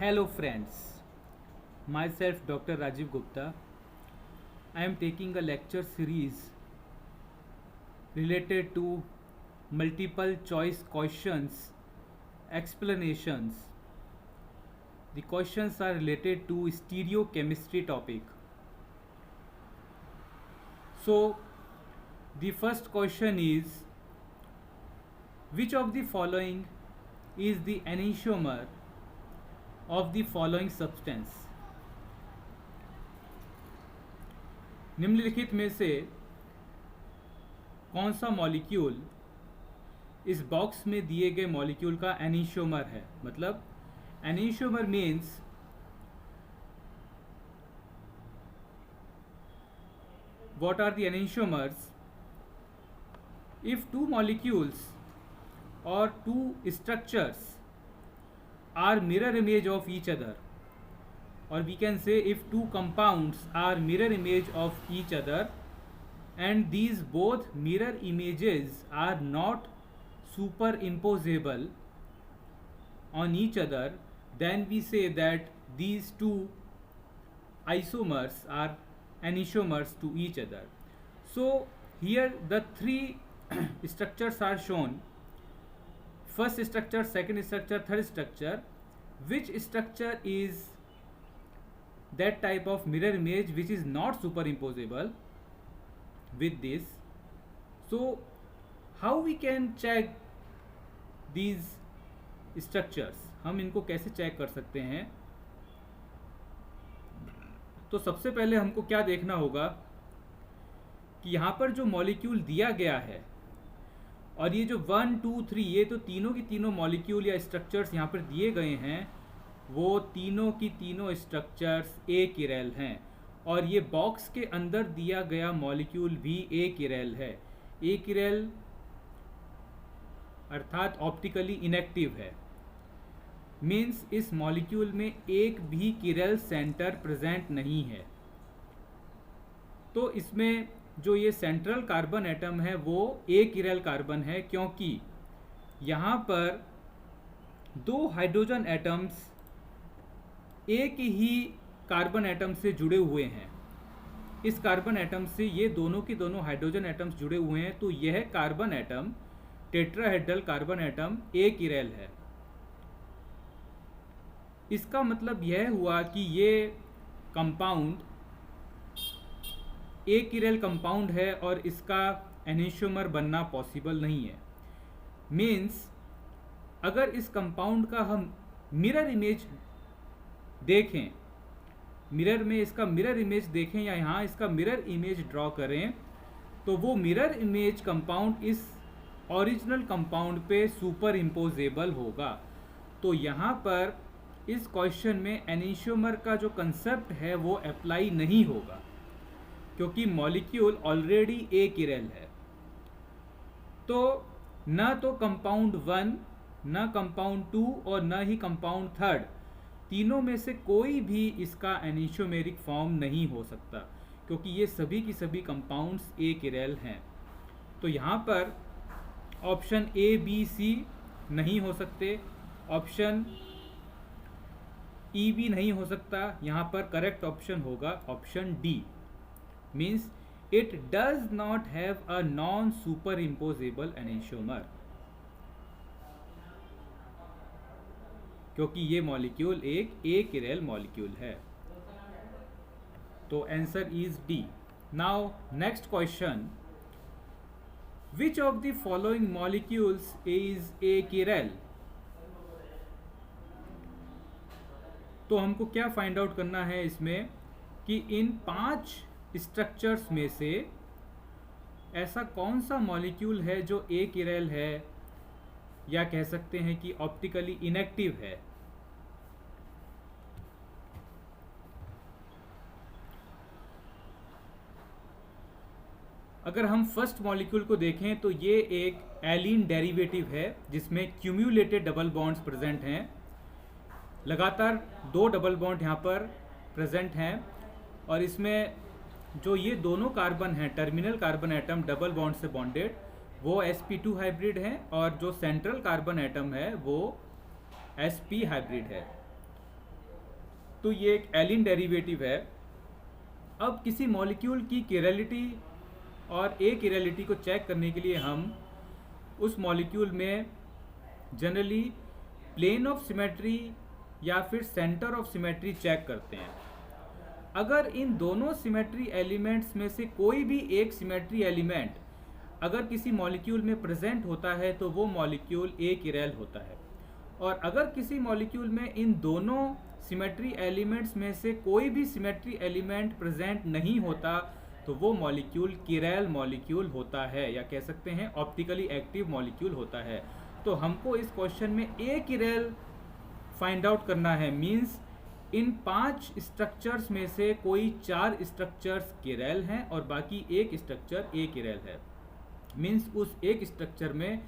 Hello friends, myself Dr. Rajiv Gupta. I am taking a lecture series related to multiple choice questions, explanations. The questions are related to stereochemistry topic. So the first question is, which of the following is the enantiomer of the following substance? निम्नलिखित में से कौन सा molecule इस box में दिए गए molecule का एनीशोमर है? मतलब एनीशोमर means what are the enantiomers? If two molecules or two structures are mirror image of each other, or we can say if two compounds are mirror image of each other and these both mirror images are not superimposable on each other, then we say that these two isomers are enantiomers to each other. So here the three structures are shown: first structure, second structure, third structure. Which structure is that type of mirror image which is not superimposable with this? So how we can check these structures? हम इनको कैसे check कर सकते हैं? तो सबसे पहले हमको क्या देखना होगा कि यहाँ पर जो मॉलिक्यूल दिया गया है और ये जो 1, 2, 3 ये तो तीनों की तीनों मॉलिक्यूल या स्ट्रक्चर्स यहाँ पर दिए गए हैं, वो तीनों की तीनों स्ट्रक्चर्स एक किरेल हैं और ये बॉक्स के अंदर दिया गया मॉलिक्यूल भी एक किरेल है। एक किरेल अर्थात ऑप्टिकली इनएक्टिव है, मीन्स इस मॉलिक्यूल में एक भी किरेल सेंटर प्रेजेंट नहीं है। तो इसमें जो ये सेंट्रल कार्बन एटम है वो एक किरेल कार्बन है, क्योंकि यहाँ पर दो हाइड्रोजन एटम्स एक ही कार्बन एटम से जुड़े हुए हैं। इस कार्बन एटम से ये दोनों की दोनों हाइड्रोजन एटम्स जुड़े हुए हैं, तो यह carbon atom tetrahedral carbon atom एक किरेल है। इसका मतलब यह हुआ कि ये कंपाउंड एक किरेल कंपाउंड है और इसका एनीशोमर बनना पॉसिबल नहीं है। मीन्स अगर इस कंपाउंड का हम मिरर इमेज देखें, मिरर में इसका मिरर इमेज देखें या यहाँ इसका मिरर इमेज ड्रॉ करें, तो वो मिरर इमेज कंपाउंड इस ओरिजिनल कंपाउंड पे सुपर इम्पोजेबल होगा। तो यहाँ पर इस क्वेश्चन में एनीशोमर का जो कंसेप्ट है वो अप्लाई नहीं होगा, क्योंकि मॉलिक्यूल ऑलरेडी एक किरेल है। तो न तो कंपाउंड 1, न कंपाउंड 2 और न ही कंपाउंड 3, तीनों में से कोई भी इसका एनीशोमेरिक फॉर्म नहीं हो सकता, क्योंकि ये सभी की सभी कंपाउंड्स एक किरेल हैं। तो यहाँ पर ऑप्शन ए, बी, सी नहीं हो सकते, ऑप्शन ई भी नहीं हो सकता। यहाँ पर करेक्ट ऑप्शन होगा option D, means it does not have a non superimposable enantiomer, क्योंकि ये मॉलिक्यूल एक किरेल मॉलिक्यूल है। तो answer is D. Now next question, which of the following molecules is a chiral? तो हमको क्या find out करना है इसमें कि इन 5 स्ट्रक्चर्स में से ऐसा कौन सा मॉलिक्यूल है जो एक किरेल है, या कह सकते हैं कि ऑप्टिकली इनएक्टिव है। अगर हम फर्स्ट मॉलिक्यूल को देखें तो ये एक एलीन डेरिवेटिव है जिसमें क्यूम्यूलेटेड डबल बॉन्ड्स प्रेजेंट हैं। लगातार 2 डबल बॉन्ड यहाँ पर प्रेजेंट हैं और इसमें जो ये दोनों कार्बन हैं, terminal carbon atom double bond से बॉन्डेड, वो sp2 हाइब्रिड है और जो सेंट्रल कार्बन एटम है वो sp हाइब्रिड है। तो ये एक एलिन डेरिवेटिव है। अब किसी मॉलिक्यूल की किरलिटी और ए किरलिटी को चेक करने के लिए हम उस मॉलिक्यूल में जनरली प्लेन ऑफ सिमेट्री या फिर सेंटर ऑफ सिमेट्री चेक करते हैं। अगर इन दोनों सिमेट्री एलिमेंट्स में से कोई भी एक सिमेट्री एलिमेंट अगर किसी मॉलिक्यूल में प्रेजेंट होता है तो वो मॉलिक्यूल ए किरैल होता है, और अगर किसी मॉलिक्यूल में इन दोनों सिमेट्री एलिमेंट्स में से कोई भी सिमेट्री एलिमेंट प्रेजेंट नहीं होता तो वो मॉलिक्यूल किरैल मॉलिक्यूल होता है, या कह सकते हैं ऑप्टिकली एक्टिव मॉलिक्यूल होता है। तो हमको इस क्वेश्चन में ए किरैल फाइंड आउट करना है। मीन्स इन 5 स्ट्रक्चर्स में से कोई 4 स्ट्रक्चर्स किरैल हैं और बाकी एक स्ट्रक्चर ए किरैल है। मीन्स उस एक स्ट्रक्चर में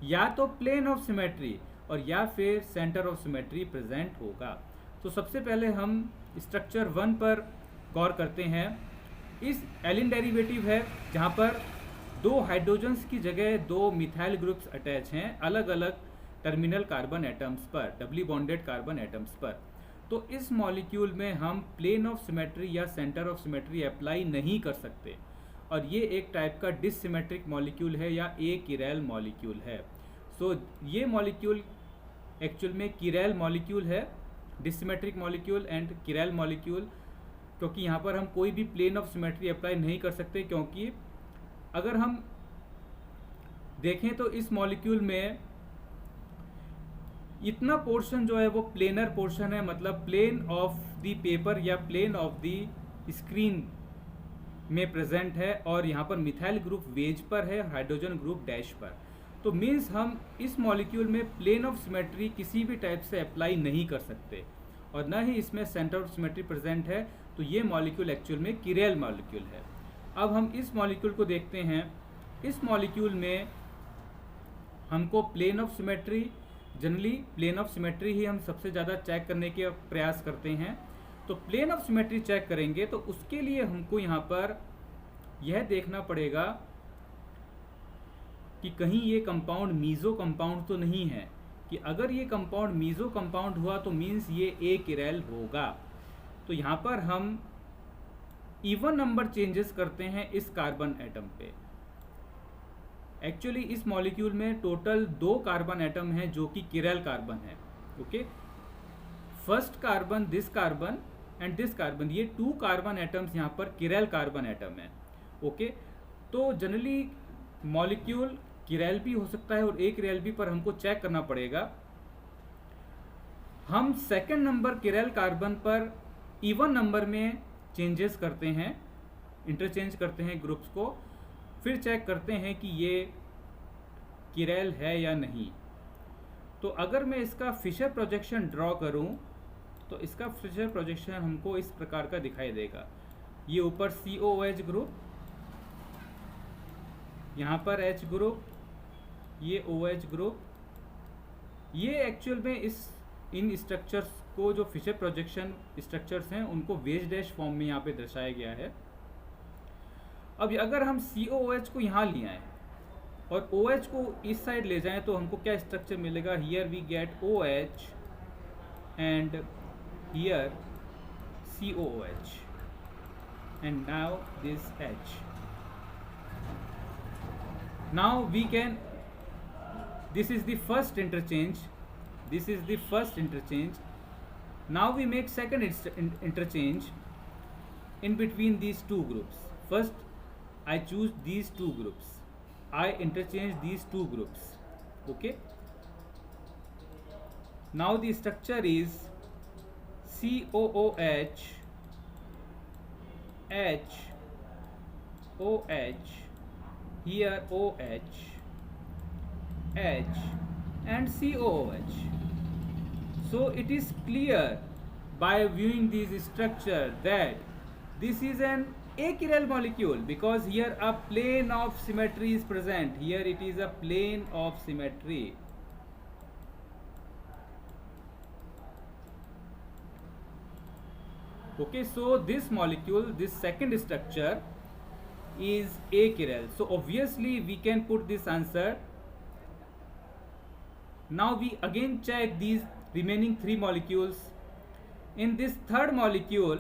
या तो प्लेन ऑफ सिमेट्री और या फिर सेंटर ऑफ सिमेट्री प्रेजेंट होगा। तो सबसे पहले हम स्ट्रक्चर 1 पर गौर करते हैं। इस एलिन डेरिवेटिव है जहाँ पर 2 हाइड्रोजन्स की जगह 2 मिथाइल ग्रुप्स अटैच हैं अलग अलग टर्मिनल कार्बन एटम्स पर, डबली बॉन्डेड कार्बन एटम्स पर। तो इस मॉलिक्यूल में हम प्लेन ऑफ सिमेट्री या सेंटर ऑफ सिमेट्री अप्लाई नहीं कर सकते, और ये एक टाइप का डिससिमेट्रिक मॉलिक्यूल है या ए किरैल मॉलिक्यूल है। सो ये मॉलिक्यूल एक्चुअल में किरैल मॉलिक्यूल है, डिससिमेट्रिक मॉलिक्यूल एंड किरैल मॉलिक्यूल, क्योंकि यहाँ पर हम कोई भी प्लेन ऑफ सिमेट्री अप्लाई नहीं कर सकते। क्योंकि अगर हम देखें तो इस मॉलिक्यूल में इतना पोर्शन जो है वो प्लेनर पोर्शन है, मतलब प्लेन ऑफ द पेपर या प्लेन ऑफ द स्क्रीन में प्रेजेंट है, और यहाँ पर मिथाइल ग्रुप वेज पर है, हाइड्रोजन ग्रुप डैश पर। तो मीन्स हम इस मॉलिक्यूल में प्लेन ऑफ सिमेट्री किसी भी टाइप से अप्लाई नहीं कर सकते, और न ही इसमें सेंटर ऑफ सिमेट्री प्रेजेंट है। तो ये मॉलिक्यूल एक्चुअल में किरैल मॉलिक्यूल है। अब हम इस मॉलिक्यूल को देखते हैं। इस मॉलिक्यूल में हमको plane of symmetry, generally plane of symmetry ही हम सबसे ज़्यादा चेक करने के प्रयास करते हैं। तो प्लेन ऑफ सिमेट्री चेक करेंगे तो उसके लिए हमको यहाँ पर यह देखना पड़ेगा कि कहीं ये कंपाउंड मीज़ो कंपाउंड तो नहीं है, कि अगर ये कंपाउंड मीज़ो कंपाउंड हुआ तो मीन्स ये ए किरैल होगा। तो यहाँ पर हम इवन नंबर चेंजेस करते हैं इस कार्बन एटम पे। एक्चुअली इस मॉलिक्यूल में टोटल 2 कार्बन एटम हैं जो कि किरैल कार्बन है। Okay, first carbon, this carbon and this carbon, ये 2 कार्बन एटम्स यहाँ पर किरैल कार्बन एटम है। ओके, तो जनरली मॉलिक्यूल किरैल भी हो सकता है और ए किरैल भी, पर हमको चेक करना पड़ेगा। हम सेकंड नंबर किरैल कार्बन पर इवन नंबर में चेंजेस करते हैं, इंटरचेंज करते हैं ग्रुप्स को, फिर चेक करते हैं कि ये किरैल है या नहीं। तो अगर मैं इसका फिशर प्रोजेक्शन ड्रॉ करूं तो इसका फिशर प्रोजेक्शन हमको इस प्रकार का दिखाई देगा। ये ऊपर COOH ग्रुप, यहाँ पर H ग्रुप, ये OH ग्रुप। ये एक्चुअल में इन स्ट्रक्चर्स को, जो फिशर प्रोजेक्शन स्ट्रक्चर्स हैं, उनको वेज डैश फॉर्म में यहाँ पे दर्शाया गया है। अब अगर हम COOH को यहाँ ले आएँ और OH को इस साइड ले जाएं तो हमको क्या स्ट्रक्चर मिलेगा? Here we get OH and here COOH and now this H. Now we can, this is the first interchange, this is the first interchange. Now we make second interchange in between these two groups. First I choose these two groups, I interchange these two groups. Okay, now the structure is COOH H OH, here OH H and COOH. So it is clear by viewing this structure that this is an achiral molecule, because here a plane of symmetry is present. Here it is a plane of symmetry. Okay, so this molecule, this second structure is achiral. So obviously we can put this answer. Now we again check these remaining 3 molecules. In this third molecule,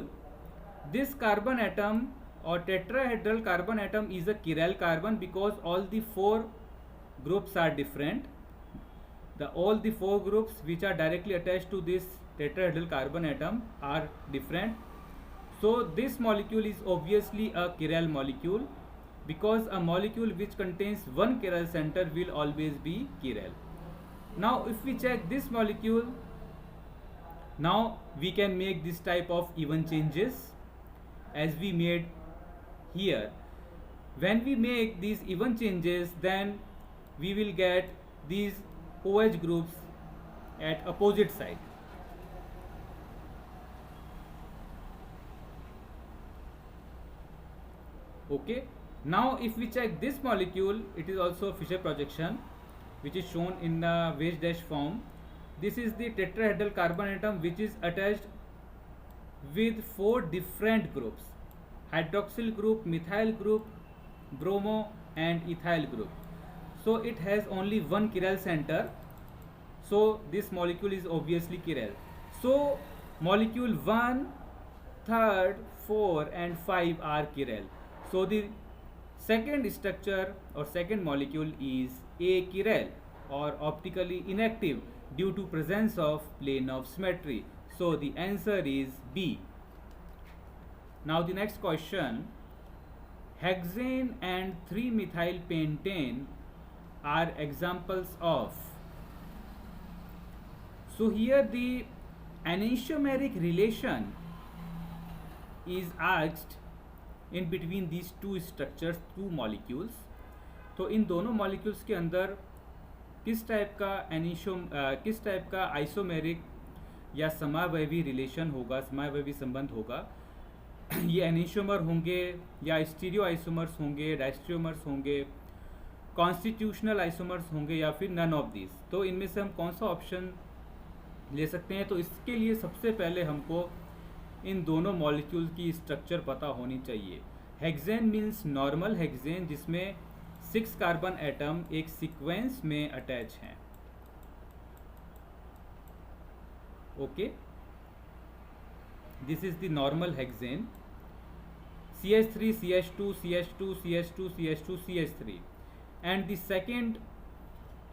this carbon atom or tetrahedral carbon atom is a chiral carbon because all the four groups are different. All the four groups which are directly attached to this tetrahedral carbon atom are different. So this molecule is obviously a chiral molecule because a molecule which contains one chiral center will always be chiral. Now if we check this molecule, now we can make this type of even changes as we made here. When we make these even changes, then we will get these OH groups at opposite side. Okay, now if we check this molecule, it is also a Fischer projection which is shown in the wedge dash form. This is the tetrahedral carbon atom which is attached with four different groups: hydroxyl group, methyl group, bromo and ethyl group. So it has only one chiral center, so this molecule is obviously chiral. So molecule 1, 3rd, 4 and 5 are chiral. So the second structure or second molecule is achiral or optically inactive due to presence of plane of symmetry. So the answer is B. Now the next question, hexane and 3-methyl pentane are examples of. So here the enantiomeric relation is asked in between these two structures, two molecules. तो इन दोनों molecules के अंदर किस type का isomeric या समावयवी relation होगा, समावयवी संबंध होगा. ये एनिशोमर होंगे या स्टीरियो आइसोमर्स होंगे, डायस्ट्रियोमर्स होंगे, कॉन्स्टिट्यूशनल आइसोमर्स होंगे या फिर नन ऑफ दिस. तो इनमें से हम कौन सा ऑप्शन ले सकते हैं? तो इसके लिए सबसे पहले हमको इन दोनों मॉलिक्यूल की स्ट्रक्चर पता होनी चाहिए. हेक्सेन मीन्स नॉर्मल हेक्सेन जिसमें 6 कार्बन एटम एक सीक्वेंस में अटैच हैं. Okay, this is the normal hexane. CH3, CH2, CH2, CH2, CH2, CH3 and the second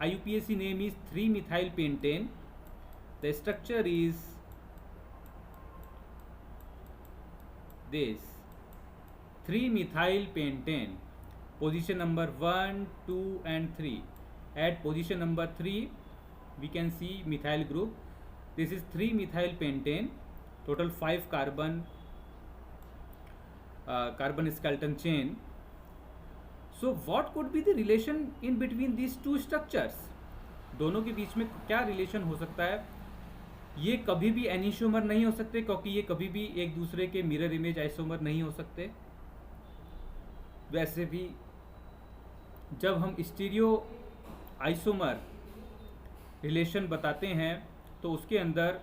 IUPAC name is 3-methyl pentane. The structure is this 3-methyl pentane, position number 1, 2 and 3. At position number 3 we can see methyl group. This is 3-methyl pentane, total 5 carbon skeleton chain. So what could be the relation in between these two structures? दोनों के बीच में क्या relation हो सकता है? ये कभी भी एनिशोमर नहीं हो सकते क्योंकि ये कभी भी एक दूसरे के मिरर इमेज आइसोमर नहीं हो सकते. वैसे भी जब हम स्टीरियो आइसोमर रिलेशन बताते हैं तो उसके अंदर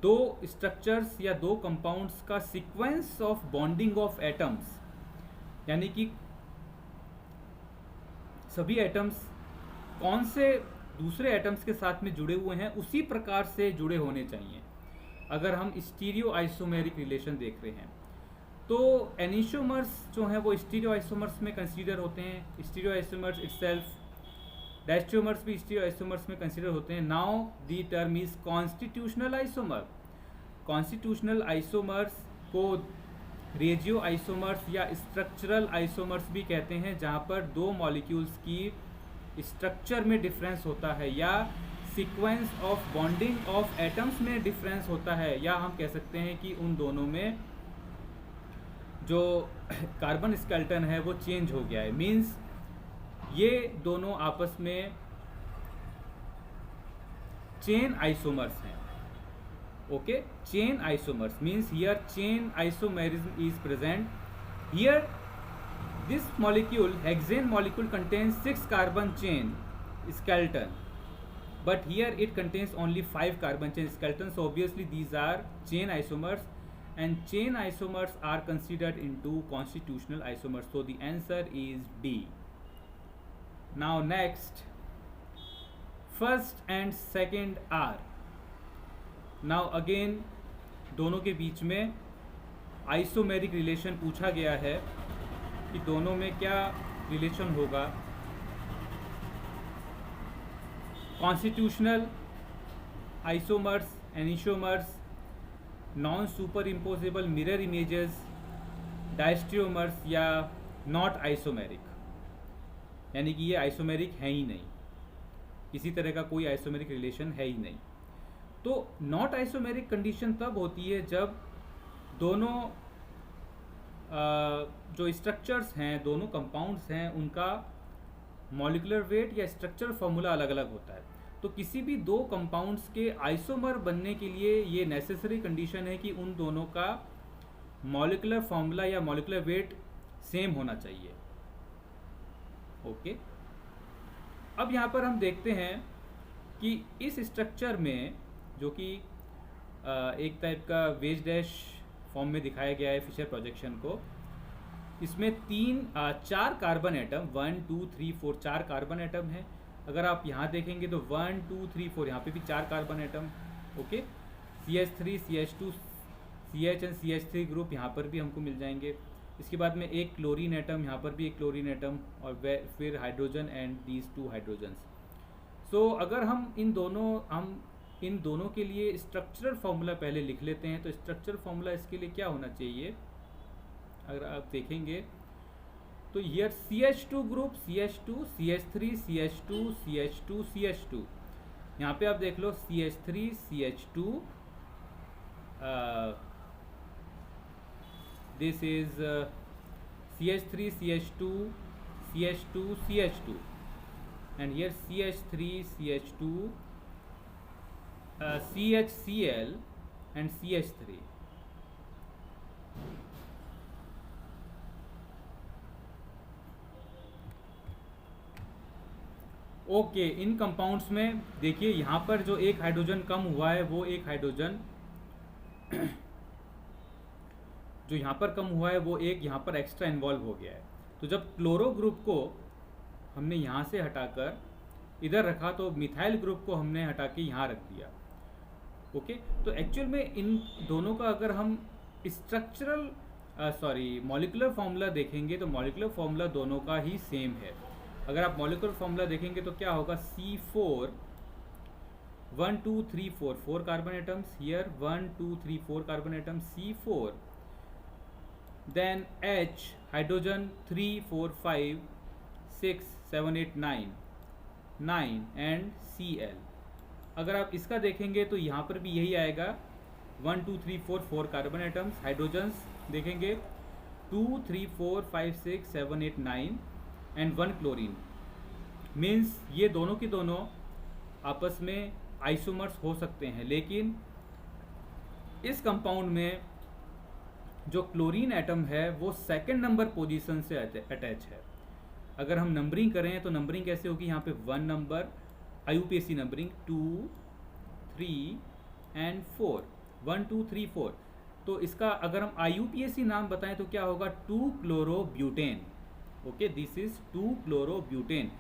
दो स्ट्रक्चर्स या दो कंपाउंड्स का sequence of bonding of atoms, यानी कि सभी एटम्स कौन से दूसरे एटम्स के साथ में जुड़े हुए हैं उसी प्रकार से जुड़े होने चाहिए. अगर हम स्टीरियो आइसोमेरिक रिलेशन देख रहे हैं तो एनिशोमर्स जो हैं वो स्टीरियो आइसोमर्स में कंसीडर होते हैं. स्टीरियो आइसोमर्स इटसेल्फ, डायस्ट्रियोमर्स भी स्टीरियो आइसोमर्स में कंसीडर होते हैं. Now the term is constitutional isomer. Constitutional isomers को रेजियो आइसोमर्स या स्ट्रक्चरल आइसोमर्स भी कहते हैं, जहाँ पर दो मॉलिक्यूल्स की स्ट्रक्चर में डिफरेंस होता है या sequence of bonding of atoms में डिफरेंस होता है, या हम कह सकते हैं कि उन दोनों में जो कार्बन स्केलेटन है वो चेंज हो गया है. मीन्स ये दोनों आपस में चेन आइसोमर्स हैं. Okay, chain isomers means here chain isomerism is present. Here this molecule, hexane molecule, contains 6 carbon chain skeleton, but here it contains only 5 carbon chain skeletons. So obviously these are chain isomers, and chain isomers are considered into constitutional isomers. So the answer is D. Now next, first and second are. Now again दोनों के बीच में isomeric relation पूछा गया है कि दोनों में क्या रिलेशन होगा। Constitutional isomers, enantiomers, non superimposable mirror images, diastereomers या नॉट आइसोमेरिक, यानी कि ये आइसोमेरिक है ही नहीं, किसी तरह का कोई आइसोमेरिक रिलेशन है ही नहीं। तो नॉट आइसोमेरिक कंडीशन तब होती है जब दोनों जो स्ट्रक्चर्स हैं, दोनों कंपाउंड्स हैं, उनका मॉलिक्यूलर वेट या स्ट्रक्चर फॉर्मूला अलग अलग होता है। तो किसी भी दो कंपाउंड्स के आइसोमर बनने के लिए ये नेसेसरी कंडीशन है कि उन दोनों का मॉलिक्यूलर फॉर्मूला या मॉलिक्यूलर वेट सेम होना चाहिए। ओके, अब यहाँ पर हम देखते हैं कि इस स्ट्रक्चर में, जो कि एक टाइप का वेज डैश फॉर्म में दिखाया गया है फिशर प्रोजेक्शन को, इसमें चार कार्बन एटम 1 2 3 4 चार कार्बन एटम है। अगर आप यहाँ देखेंगे तो 1 2 3 4 यहाँ पे भी चार carbon atom. Okay, CH3 CH2 CH and CH3 group यहाँ पर भी हमको मिल जाएंगे। इसके बाद में एक क्लोरीन एटम, यहाँ पर भी एक क्लोरीन एटम, और फिर हाइड्रोजन एंड दीज 2 हाइड्रोजन्स। सो अगर हम इन दोनों के लिए स्ट्रक्चरल फार्मूला पहले लिख लेते हैं, तो स्ट्रक्चरल फार्मूला इसके लिए क्या होना चाहिए, अगर आप देखेंगे तो here CH2 group, CH2 CH3 CH2 CH2 CH2, यहाँ पे आप देख लो CH3 CH2, this is CH3 CH2 CH2 CH2, and here CH3 CH2 CHCl and CH3. Okay, in compounds में देखिए यहाँ पर जो एक हाइड्रोजन कम हुआ है, वो एक हाइड्रोजन जो यहाँ पर कम हुआ है वो एक यहाँ पर एक्स्ट्रा इन्वॉल्व हो गया है। तो जब क्लोरो ग्रुप को हमने यहाँ से हटाकर इधर रखा, तो मिथाइल ग्रुप को हमने हटा के यहाँ रख दिया। ओके, तो एक्चुअल में इन दोनों का अगर हम स्ट्रक्चरल मॉलिक्यूलर फॉर्मूला देखेंगे, तो मॉलिक्यूलर फॉर्मूला दोनों का ही सेम है। अगर आप मॉलिक्यूलर फॉर्मूला देखेंगे तो क्या होगा, C4 1 2 3 4 4 carbon atoms, here 1 2 3 4 carbon atom, C4, then H hydrogen 3 4 5 6 7 8 9 and Cl। अगर आप इसका देखेंगे तो यहाँ पर भी यही आएगा, 1 2 3 4 4 कार्बन एटम्स, हाइड्रोजन्स देखेंगे 2 3 4 5 6 7 8 9 एंड 1 क्लोरीन। मीन्स ये दोनों के दोनों आपस में आइसोमर्स हो सकते हैं, लेकिन इस कंपाउंड में जो क्लोरीन एटम है वो सेकंड नंबर पोजीशन से अटैच है। अगर हम नंबरिंग करें तो नंबरिंग कैसे होगी, यहाँ पे 1 नंबर, IUPAC नंबरिंग 2 3 एंड 4, 1 2 3 4। तो इसका अगर हम IUPAC नाम बताएं तो क्या होगा, 2 chlorobutane. Okay, this is 2 chlorobutane.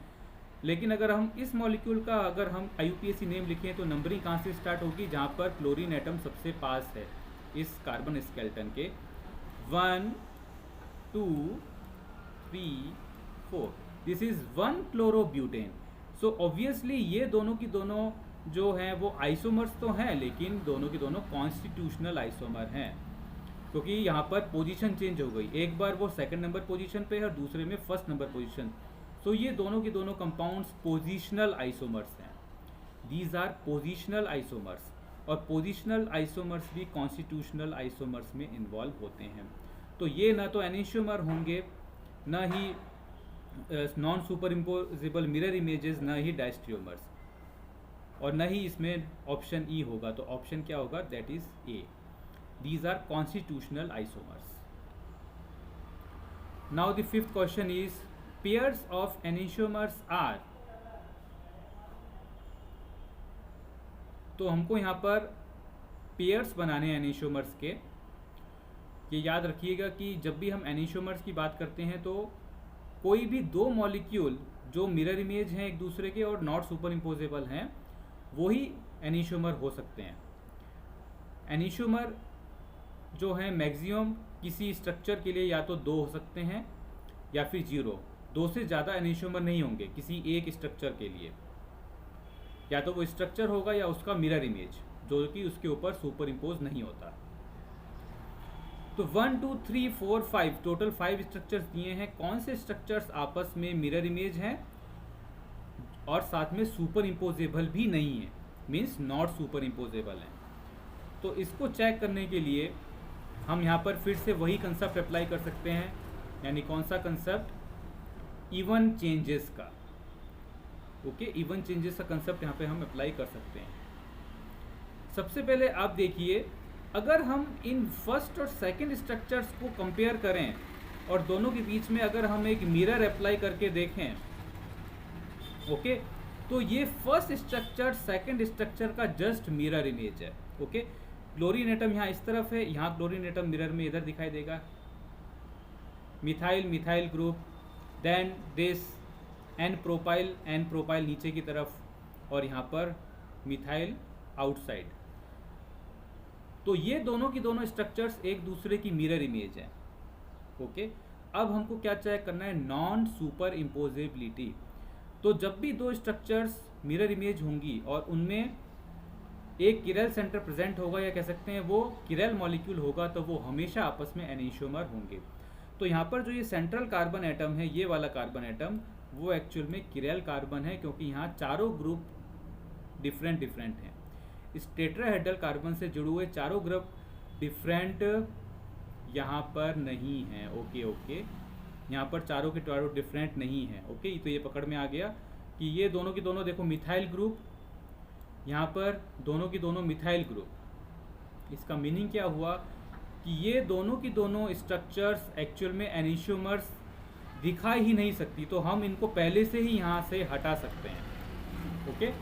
लेकिन अगर हम इस मॉलिक्यूल का अगर हम IUPAC नेम लिखें तो नंबरिंग कहाँ से स्टार्ट होगी, जहाँ पर क्लोरीन एटम सबसे पास है इस कार्बन स्केलेटन के, 1 2 3 4, this is 1 chlorobutane. So obviously ये दोनों की दोनों जो हैं वो आइसोमर्स तो हैं, लेकिन दोनों की दोनों कॉन्स्टिट्यूशनल आइसोमर हैं, क्योंकि यहाँ पर पोजीशन चेंज हो गई। एक बार वो सेकंड नंबर पोजीशन पे है और दूसरे में फर्स्ट नंबर पोजीशन। सो ये दोनों के दोनों कंपाउंड्स पोजीशनल आइसोमर्स हैं। दीज आर पोजीशनल आइसोमर्स, और पोजीशनल आइसोमर्स भी कॉन्स्टिट्यूशनल आइसोमर्स में इन्वॉल्व होते हैं। तो ये ना तो एनिसोमर होंगे, ना ही non superimposable mirror images, ना ही डायस्ट्रियोमर्स, और न ही इसमें ऑप्शन ई होगा। तो ऑप्शन क्या होगा, that is A, these are constitutional isomers. Now the fifth question is pairs of enantiomers are. तो हमको यहाँ पर पेयर्स बनाने हैं एनिसोमर्स के। ये याद रखिएगा कि जब भी हम एनिसोमर्स की बात करते हैं तो कोई भी दो मॉलिक्यूल जो मिरर इमेज हैं एक दूसरे के और नॉट सुपर इम्पोजेबल हैं, वही एनिसोमर हो सकते हैं। एनिसोमर जो हैं मैक्सिमम किसी स्ट्रक्चर के लिए या तो 2 हो सकते हैं या फिर 0। 2 से ज़्यादा एनिसोमर नहीं होंगे किसी एक स्ट्रक्चर के लिए, या तो वो स्ट्रक्चर होगा या उसका मिरर इमेज जो कि उसके ऊपर सुपर इम्पोज नहीं होता। तो 1 2 3 4 5 टोटल 5 स्ट्रक्चर्स दिए हैं। कौन से स्ट्रक्चर्स आपस में मिरर इमेज हैं और साथ में सुपर इम्पोजेबल भी नहीं है, मीन्स नॉट सुपर इम्पोजेबल हैं। तो इसको चेक करने के लिए हम यहाँ पर फिर से वही कंसेप्ट अप्लाई कर सकते हैं, यानी कौन सा कंसेप्ट, इवन चेंजेस का। ओके, इवन चेंजेस का कंसेप्ट यहाँ पे हम अप्लाई कर सकते हैं। सबसे पहले आप देखिए, अगर हम इन फर्स्ट और सेकंड स्ट्रक्चर्स को कंपेयर करें और दोनों के बीच में अगर हम एक मिरर अप्लाई करके देखें, ओके, तो ये फर्स्ट स्ट्रक्चर सेकंड स्ट्रक्चर का जस्ट मिरर इमेज है। ओके, क्लोरीन एटम यहाँ इस तरफ है, यहाँ क्लोरीन एटम मिरर में इधर दिखाई देगा, methyl methyl group, then this n propyl नीचे की तरफ, और यहाँ पर मिथाइल आउटसाइड। तो ये दोनों की दोनों स्ट्रक्चर्स एक दूसरे की मिरर इमेज है। ओके, अब हमको क्या चेक करना है, नॉन सुपर इम्पोजेबिलिटी। तो जब भी दो स्ट्रक्चर्स मिरर इमेज होंगी और उनमें एक किरल सेंटर प्रेजेंट होगा, या कह सकते हैं वो किरल मॉलिक्यूल होगा, तो वो हमेशा आपस में एनिसोमर होंगे। तो यहाँ पर जो ये सेंट्रल कार्बन एटम है, ये वाला कार्बन एटम, वो एक्चुअल में किरल कार्बन है, क्योंकि यहाँ चारों ग्रुप डिफरेंट हैं। इस टेट्राहेड्रल कार्बन से जुड़े हुए चारों ग्रुप डिफरेंट यहाँ पर नहीं हैं। ओके, यहाँ पर चारों के चारों डिफरेंट नहीं हैं। ओके, तो ये पकड़ में आ गया कि ये दोनों की दोनों देखो मिथाइल ग्रुप, यहाँ पर दोनों की दोनों मिथाइल ग्रुप। इसका मीनिंग क्या हुआ कि ये दोनों की दोनों स्ट्रक्चर्स एक्चुअल में एनिसोमर्स दिखाई ही नहीं सकती, तो हम इनको पहले से ही यहाँ से हटा सकते हैं। ओके,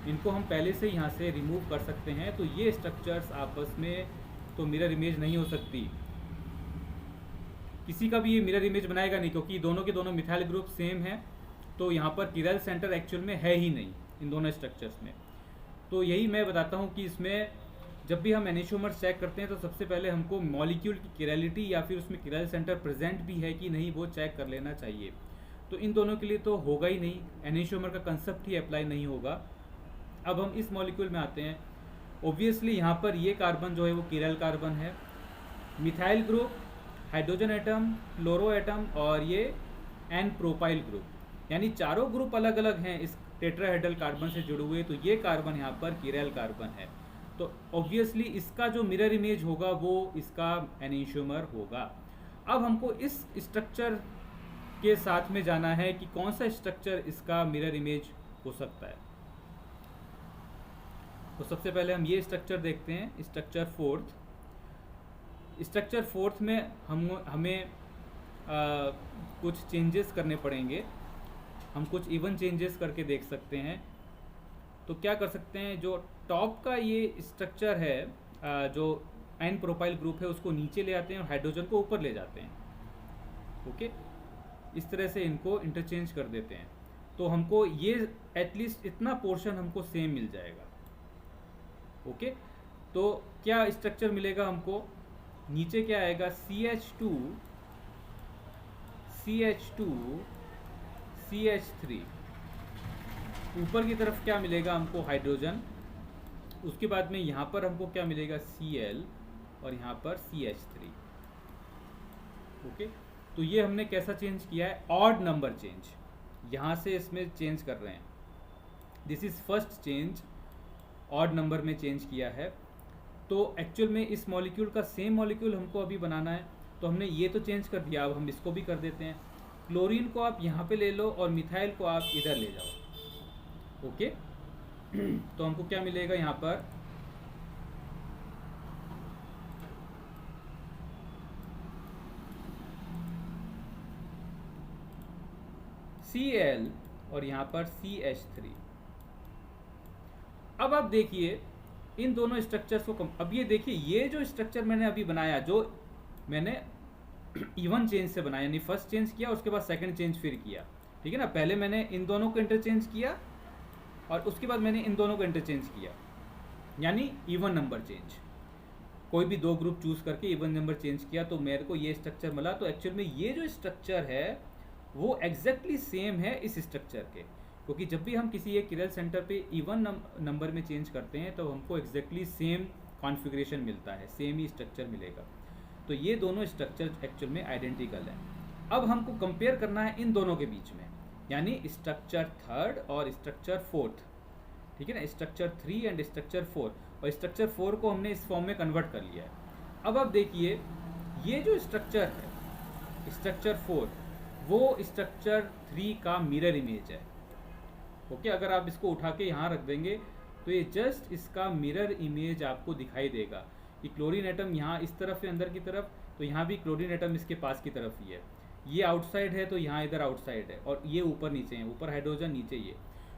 इनको हम पहले से यहाँ से रिमूव कर सकते हैं। तो ये स्ट्रक्चर्स आपस में तो मिरर इमेज नहीं हो सकती, किसी का भी ये मिरर इमेज बनाएगा नहीं, क्योंकि दोनों के दोनों मिथाइल ग्रुप सेम है। तो यहाँ पर किरल सेंटर एक्चुअल में है ही नहीं इन दोनों स्ट्रक्चर्स में। तो यही मैं बताता हूँ कि इसमें जब भी हम एनिसोमर्स चेक करते हैं तो सबसे पहले हमको मॉलिक्यूल की किरलिटी या फिर उसमें किरल सेंटर प्रेजेंट भी है कि नहीं, वो चेक कर लेना चाहिए। तो इन दोनों के लिए तो होगा ही नहीं, एनिसोमर का कंसेप्ट ही अप्लाई नहीं होगा। अब हम इस मॉलिक्यूल में आते हैं। ऑब्वियसली यहाँ पर ये कार्बन जो है वो किरल कार्बन है, methyl group, hydrogen atom, chloro atom और ये एन प्रोपाइल ग्रुप, यानी चारों ग्रुप अलग अलग हैं इस टेट्राहेड्रल कार्बन से जुड़े हुए। तो ये कार्बन यहाँ पर किरल कार्बन है, तो ऑब्वियसली इसका जो मिरर इमेज होगा वो इसका एनिसोमर होगा। अब हमको इस स्ट्रक्चर के साथ में जाना है कि कौन सा स्ट्रक्चर इसका मिरर इमेज हो सकता है। तो सबसे पहले हम ये स्ट्रक्चर देखते हैं, स्ट्रक्चर फोर्थ में हमें कुछ चेंजेस करने पड़ेंगे। हम कुछ इवन चेंजेस करके देख सकते हैं। तो क्या कर सकते हैं, जो टॉप का ये स्ट्रक्चर है जो एन प्रोपाइल ग्रुप है, उसको नीचे ले आते हैं और हाइड्रोजन को ऊपर ले जाते हैं। ओके, इस तरह से इनको इंटरचेंज कर देते हैं। तो हमको ये एटलीस्ट इतना पोर्शन हमको सेम मिल जाएगा। ओके, तो क्या स्ट्रक्चर मिलेगा हमको, नीचे क्या आएगा, CH2 CH3, ऊपर की तरफ क्या मिलेगा हमको, हाइड्रोजन। उसके बाद में यहाँ पर हमको क्या मिलेगा, Cl, और यहाँ पर CH3। ओके, तो ये हमने कैसा चेंज किया है, ऑड नंबर चेंज, यहाँ से इसमें चेंज कर रहे हैं। This is first change, odd number में चेंज किया है। तो एक्चुअल में इस मॉलिक्यूल का सेम मॉलिक्यूल हमको अभी बनाना है, तो हमने ये तो चेंज कर दिया, अब हम इसको भी कर देते हैं। क्लोरीन को आप यहाँ पे ले लो और मिथाइल को आप इधर ले जाओ। ओके, तो हमको क्या मिलेगा यहाँ पर, Cl और यहाँ पर CH3। अब आप देखिए इन दोनों स्ट्रक्चर्स को अब ये देखिए, ये जो स्ट्रक्चर मैंने अभी बनाया, जो मैंने इवन चेंज से बनाया, यानी फर्स्ट चेंज किया उसके बाद सेकंड चेंज फिर किया, ठीक है ना। पहले मैंने इन दोनों को इंटरचेंज किया और उसके बाद मैंने इन दोनों को इंटरचेंज किया, यानी इवन नंबर चेंज। कोई भी दो ग्रुप चूज करके इवन नंबर चेंज किया तो मेरे को ये स्ट्रक्चर मिला। तो एक्चुअल में ये जो स्ट्रक्चर है वो एग्जैक्टली सेम है इस स्ट्रक्चर के, क्योंकि जब भी हम किसी एक किरल सेंटर पे इवन नंबर में चेंज करते हैं तो हमको एग्जैक्टली सेम कॉन्फ़िगरेशन मिलता है, सेम ही स्ट्रक्चर मिलेगा। तो ये दोनों स्ट्रक्चर एक्चुअल में आइडेंटिकल है। अब हमको कंपेयर करना है इन दोनों के बीच में, यानी स्ट्रक्चर थर्ड और स्ट्रक्चर फोर्थ, ठीक है ना, स्ट्रक्चर 3 एंड स्ट्रक्चर 4, और स्ट्रक्चर 4 को हमने इस फॉर्म में कन्वर्ट कर लिया है। अब आप देखिए ये जो स्ट्रक्चर है स्ट्रक्चर 4 वो स्ट्रक्चर 3 का मिरर इमेज है। ओके, अगर आप इसको उठा के यहाँ रख देंगे तो ये जस्ट इसका मिरर इमेज आपको दिखाई देगा कि क्लोरीन एटम यहाँ इस तरफ है अंदर की तरफ, तो यहाँ भी क्लोरीन एटम इसके पास की तरफ ही है। ये आउटसाइड है तो यहाँ इधर आउटसाइड है, और ये ऊपर नीचे है, ऊपर हाइड्रोजन नीचे ये।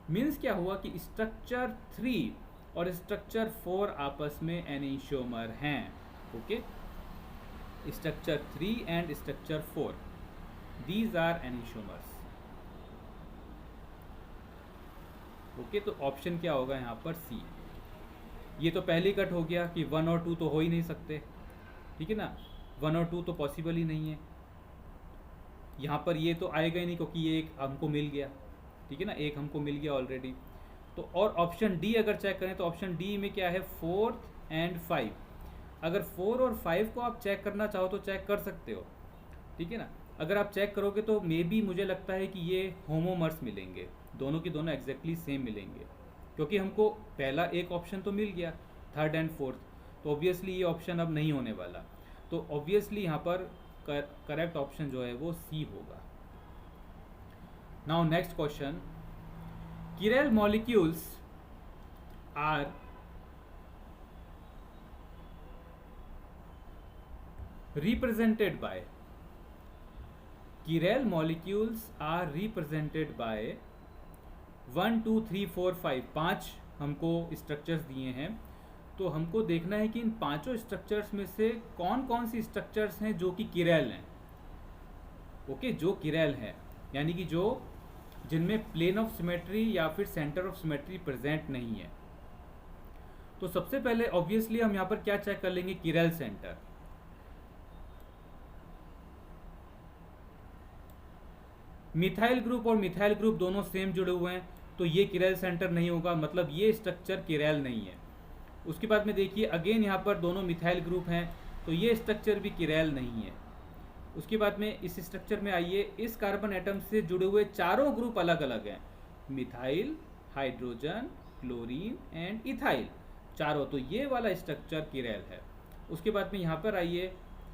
मीन्स क्या हुआ कि स्ट्रक्चर 3 और स्ट्रक्चर 4 आपस में एनीशोमर हैं। Okay, structure 3 and structure 4 these are enantiomers. Okay, तो ऑप्शन क्या होगा यहाँ पर? सी। ये तो पहली कट हो गया कि 1 और 2 तो हो ही नहीं सकते, ठीक है ना, 1 और 2 तो पॉसिबल ही नहीं है। यहाँ पर ये तो आएगा ही नहीं क्योंकि ये एक हमको मिल गया, ठीक है ना, एक हमको मिल गया ऑलरेडी। तो और ऑप्शन डी अगर चेक करें तो ऑप्शन डी में क्या है? 4 एंड 5। अगर 4 और 5 को आप चेक करना चाहो तो चेक कर सकते हो, ठीक है ना। अगर आप चेक करोगे तो मे बी मुझे लगता है कि ये होमोमर्स मिलेंगे, दोनों की दोनों एग्जैक्टली सेम मिलेंगे, क्योंकि हमको पहला एक ऑप्शन तो मिल गया, थर्ड एंड फोर्थ, तो ऑब्वियसली ये ऑप्शन अब नहीं होने वाला। तो ऑब्वियसली यहाँ पर करेक्ट ऑप्शन जो है वो सी होगा। Now next question, chiral molecules are represented by 1 2 3 4 5 5 हमको स्ट्रक्चर्स दिए हैं। तो हमको देखना है कि इन पांचों स्ट्रक्चर्स में से कौन कौन सी स्ट्रक्चर्स हैं जो कि किरल हैं। ओके, जो किरल है यानी कि जो जिनमें प्लेन ऑफ सिमेट्री या फिर सेंटर ऑफ सिमेट्री प्रेजेंट नहीं है। तो सबसे पहले ऑब्वियसली हम यहाँ पर क्या चेक कर लेंगे? किरल सेंटर। मिथाइल ग्रुप और मिथाइल ग्रुप दोनों सेम जुड़े हुए हैं तो ये किरल सेंटर नहीं होगा, मतलब ये स्ट्रक्चर किरल नहीं है। उसके बाद में देखिए अगेन यहाँ पर दोनों मिथाइल ग्रुप हैं तो ये स्ट्रक्चर भी किरल नहीं है। उसके बाद में इस स्ट्रक्चर में आइए, इस कार्बन एटम से जुड़े हुए चारों ग्रुप अलग अलग हैं, methyl, hydrogen, chlorine and ethyl, चारों, तो ये वाला स्ट्रक्चर किरल है। उसके बाद में यहाँ पर आइए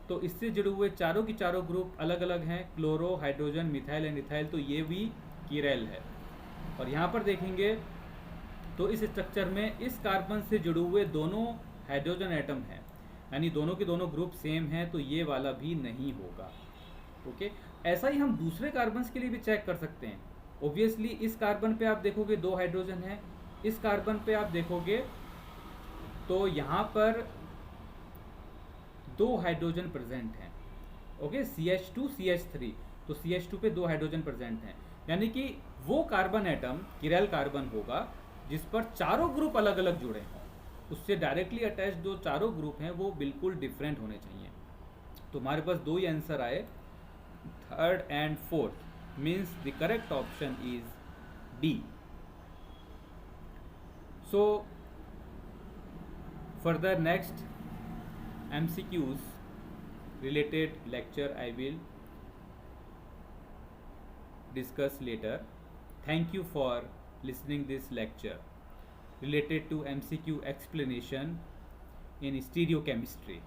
तो इससे जुड़े हुए चारों की चारों ग्रुप अलग अलग हैं, chloro, hydrogen, methyl and ethyl, तो ये भी किरल है। और यहाँ पर देखेंगे तो इस स्ट्रक्चर में इस कार्बन से जुड़े हुए दोनों हाइड्रोजन एटम हैं, यानी दोनों के दोनों ग्रुप सेम हैं, तो ये वाला भी नहीं होगा। ओके, ऐसा ही हम दूसरे कार्बन्स के लिए भी चेक कर सकते हैं। ऑब्वियसली इस कार्बन पे आप देखोगे 2 हाइड्रोजन है, इस कार्बन पे आप देखोगे तो यहाँ पर 2 हाइड्रोजन प्रेजेंट हैं। ओके, CH2 CH3, तो CH2 पे 2 हाइड्रोजन प्रेजेंट हैं, यानी कि वो कार्बन एटम किरल कार्बन होगा जिस पर चारों ग्रुप अलग अलग जुड़े हों, उससे डायरेक्टली अटैच जो चारों ग्रुप हैं वो बिल्कुल डिफरेंट होने चाहिए। तो हमारे पास 2 ही आंसर आए, third and fourth, means the correct option is D. So further next MCQs related lecture I will discuss later. Thank you for listening this lecture related to MCQ explanation in stereochemistry.